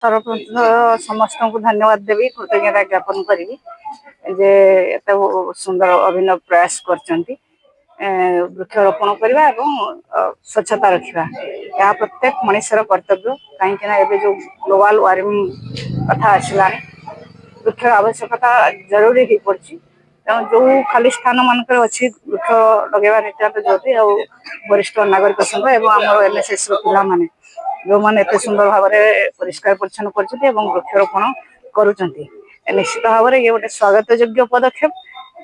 सर्वप्रथम समस्त को धन्यवाद देवी कृतज्ञता ज्ञापन करी जे एत सुंदर अभिनव प्रयास कर वृक्षरोपण करवा स्वच्छता रखा यह प्रत्येक मनुष्यर कर्तव्य कहीं जो ग्लोबल वार्मिंग कथा आसला वृक्ष आवश्यकता जरूरी हो पड़ी तेणु जो खाली स्थान मानक अच्छी वृक्ष लगेगा नित्यात जरूरी और वरिष्ठ नागरिक संघ एवं एनएसएस पिला माने जो मैंने एत सुंदर भाव में परिष्कार परिच्छन कर वृक्षरोपण करुँच निश्चित भाव में ये गोटे स्वागत योग्य पदक्षेप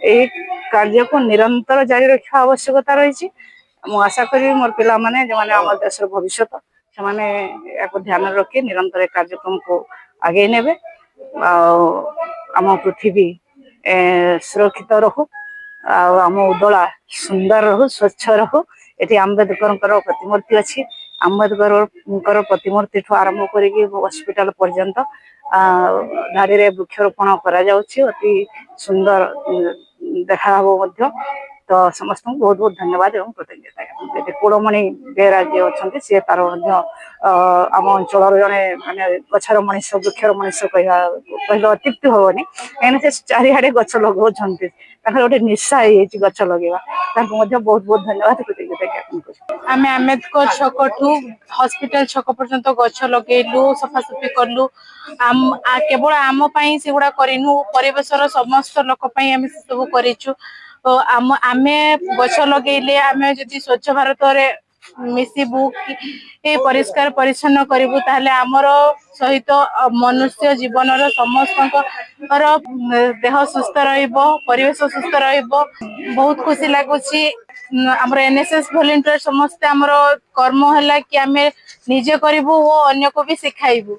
यही कार्य को निरंतर जारी रखा आवश्यकता रही आशा करी मोर पिला माने जो माने आम देश भविष्य से ध्यान रखी निरंतर कार्यक्रम को आगे ने आम पृथ्वी सुरक्षित रहू आम उदला सुंदर रहू स्वच्छ रहू ये आम्बेडकर प्रतिमूर्ति अच्छी आम्बेडकर प्रतिमूर्ति ठू आरंभ कर हॉस्पिटल पर्यंत धारी रे वृक्षरोपण करा जाउछि अति सुंदर देखा तो समस्त बहुत बहुत धन्यवाद एवं कृतज्ञता कुड़मणि बेहरा जी अच्छा सी तार आम अंचल जड़े मानने गचर मनीष वृक्षर मनीष कहले अत्युक्ति हेनी कहीं चारिड़े गच लगाउछन्ति गोटे निशा गच लगेगा बहुत बहुत धन्यवाद कृतज्ञता ज्ञापन कर आम आम्बेडकर छक ठू हॉस्पिटल छक पर्यंत गछ लगेलु सफासफी कलु केवल आम से गुड़ा करनु परिवेशर समस्त लोक आम सब करूँ आमे गछ लगेले आमे जदि स्वच्छ भारत रे मिसिबू कि परिष्कार परिच्छन्न करूँ ताहले आमर सहित मनुष्य जीवन समस्त देह सुस्थ परिवेश सुस्थ बहुत खुशी लगुच आमर एनएसएस वॉलंटियर समस्ते आमर कर्म है कि आमे निजे करूँ और अन्य को भी सिखाइबू।